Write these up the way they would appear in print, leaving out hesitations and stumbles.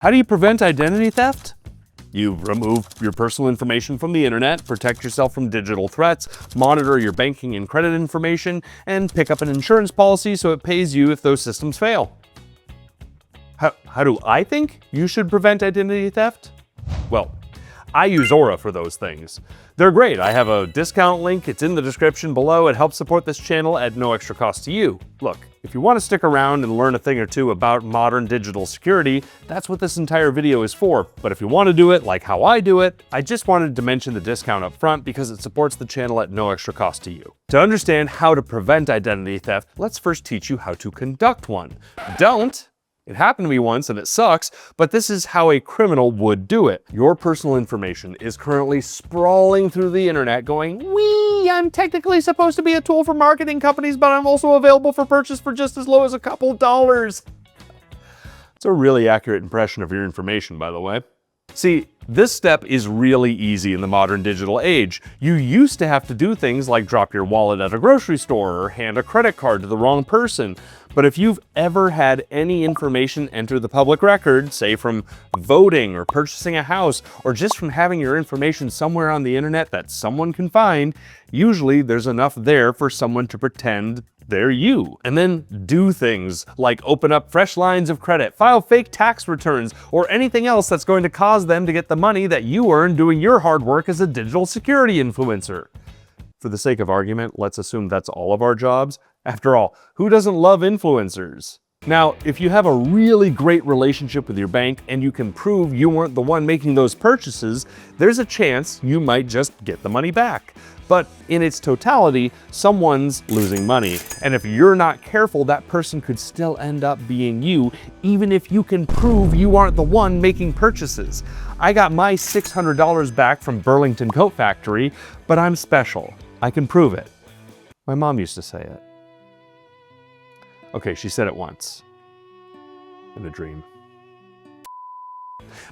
How do you prevent identity theft? You remove your personal information from the internet, protect yourself from digital threats, monitor your banking and credit information, and pick up an insurance policy so it pays you if those systems fail. How do I think you should prevent identity theft? Well, I use Aura for those things. They're great. I have a discount link. It's in the description below. It helps support this channel at no extra cost to you. Look, if you want to stick around and learn a thing or two about modern digital security, that's what this entire video is for. But if you want to do it like how I do it, I just wanted to mention the discount up front because it supports the channel at no extra cost to you. To understand how to prevent identity theft, let's first teach you how to conduct one. Don't. It happened to me once and it sucks, but this is how a criminal would do it. Your personal information is currently sprawling through the internet going, wee, I'm technically supposed to be a tool for marketing companies, but I'm also available for purchase for just as low as a couple dollars. It's a really accurate impression of your information, by the way. See, this step is really easy in the modern digital age. You used to have to do things like drop your wallet at a grocery store or hand a credit card to the wrong person. But if you've ever had any information enter the public record, say from voting or purchasing a house, or just from having your information somewhere on the internet that someone can find, usually there's enough there for someone to pretend they're you. And then do things like open up fresh lines of credit, file fake tax returns, or anything else that's going to cause them to get the money that you earn doing your hard work as a digital security influencer. For the sake of argument, let's assume that's all of our jobs. After all, who doesn't love influencers? Now, if you have a really great relationship with your bank and you can prove you weren't the one making those purchases, there's a chance you might just get the money back. But in its totality, someone's losing money. And if you're not careful, that person could still end up being you, even if you can prove you aren't the one making purchases. I got my $600 back from Burlington Coat Factory, but I'm special. I can prove it. My mom used to say it. Okay, she said it once. In a dream.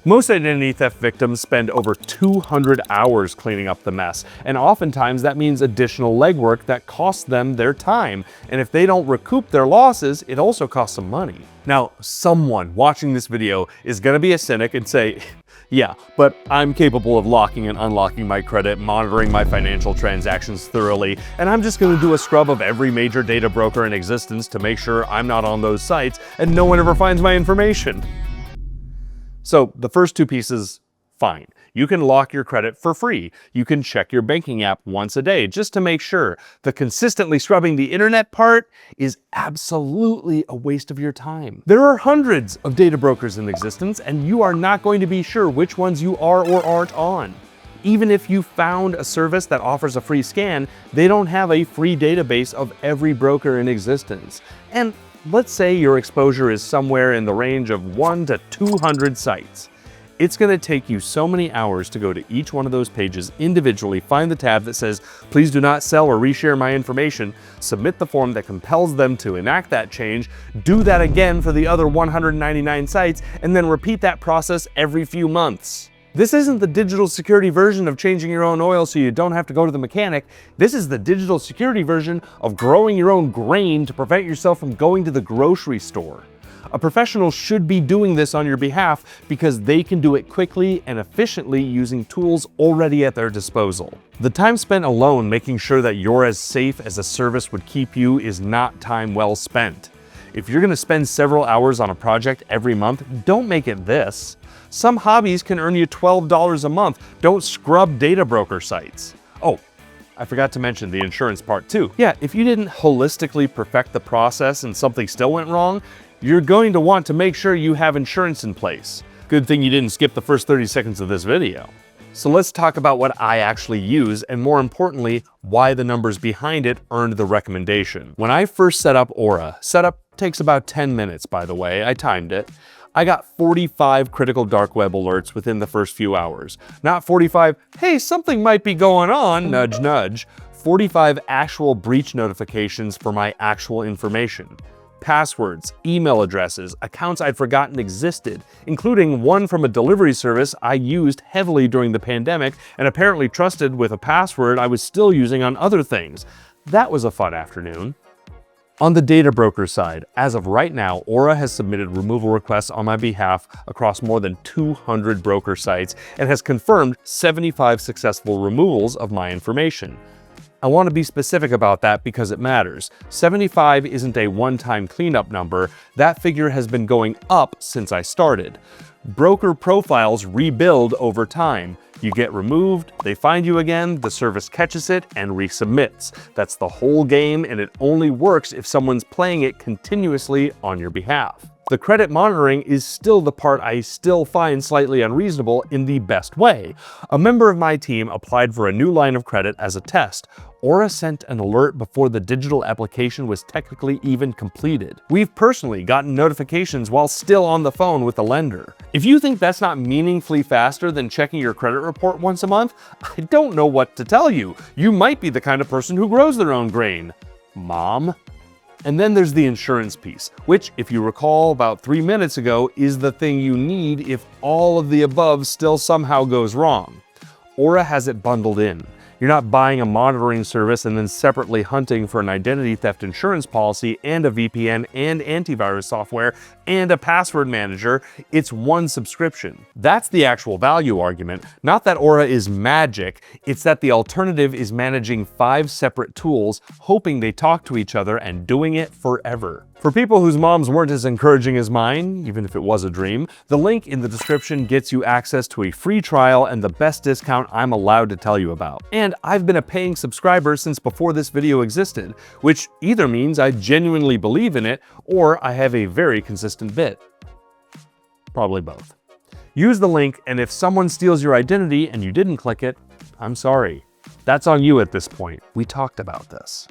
Most identity theft victims spend over 200 hours cleaning up the mess, and oftentimes that means additional legwork that costs them their time. And if they don't recoup their losses, it also costs them money. Now, someone watching this video is gonna be a cynic and say, yeah, but I'm capable of locking and unlocking my credit, monitoring my financial transactions thoroughly, and I'm just gonna do a scrub of every major data broker in existence to make sure I'm not on those sites and no one ever finds my information. So the first two pieces, fine. You can lock your credit for free. You can check your banking app once a day just to make sure. The consistently scrubbing the internet part is absolutely a waste of your time. There are hundreds of data brokers in existence, and you are not going to be sure which ones you are or aren't on. Even if you found a service that offers a free scan, they don't have a free database of every broker in existence. And let's say your exposure is somewhere in the range of 1 to 200 sites. It's going to take you so many hours to go to each one of those pages individually, find the tab that says, please do not sell or reshare my information, submit the form that compels them to enact that change, do that again for the other 199 sites, and then repeat that process every few months. This isn't the digital security version of changing your own oil so you don't have to go to the mechanic. This is the digital security version of growing your own grain to prevent yourself from going to the grocery store. A professional should be doing this on your behalf because they can do it quickly and efficiently using tools already at their disposal. The time spent alone making sure that you're as safe as a service would keep you is not time well spent. If you're going to spend several hours on a project every month, don't make it this. Some hobbies can earn you $12 a month. Don't scrub data broker sites. Oh, I forgot to mention the insurance part too. Yeah, if you didn't holistically perfect the process and something still went wrong, you're going to want to make sure you have insurance in place. Good thing you didn't skip the first 30 seconds of this video. So let's talk about what I actually use, and more importantly, why the numbers behind it earned the recommendation. When I first set up Aura, setup takes about 10 minutes, by the way, I timed it. I got 45 critical dark web alerts within the first few hours. Not 45, hey, something might be going on, nudge, nudge. 45 actual breach notifications for my actual information. Passwords, email addresses, accounts I'd forgotten existed, including one from a delivery service I used heavily during the pandemic and apparently trusted with a password I was still using on other things. That was a fun afternoon. On the data broker side, as of right now, Aura has submitted removal requests on my behalf across more than 200 broker sites and has confirmed 75 successful removals of my information. I want to be specific about that because it matters. 75 isn't a one-time cleanup number. That figure has been going up since I started. Broker profiles rebuild over time. You get removed, they find you again, the service catches it and resubmits. That's the whole game, and it only works if someone's playing it continuously on your behalf. The credit monitoring is still the part I still find slightly unreasonable in the best way. A member of my team applied for a new line of credit as a test. Aura sent an alert before the digital application was technically even completed. We've personally gotten notifications while still on the phone with the lender. If you think that's not meaningfully faster than checking your credit report once a month, I don't know what to tell you. You might be the kind of person who grows their own grain, Mom. And then there's the insurance piece, which, if you recall about 3 minutes ago, is the thing you need if all of the above still somehow goes wrong. Aura has it bundled in. You're not buying a monitoring service and then separately hunting for an identity theft insurance policy and a VPN and antivirus software and a password manager. It's one subscription. That's the actual value argument. Not that Aura is magic, it's that the alternative is managing 5 separate tools, hoping they talk to each other and doing it forever. For people whose moms weren't as encouraging as mine, even if it was a dream, the link in the description gets you access to a free trial and the best discount I'm allowed to tell you about. And I've been a paying subscriber since before this video existed, which either means I genuinely believe in it or I have a very consistent bit. Probably both. Use the link, and if someone steals your identity and you didn't click it, I'm sorry. That's on you at this point. We talked about this.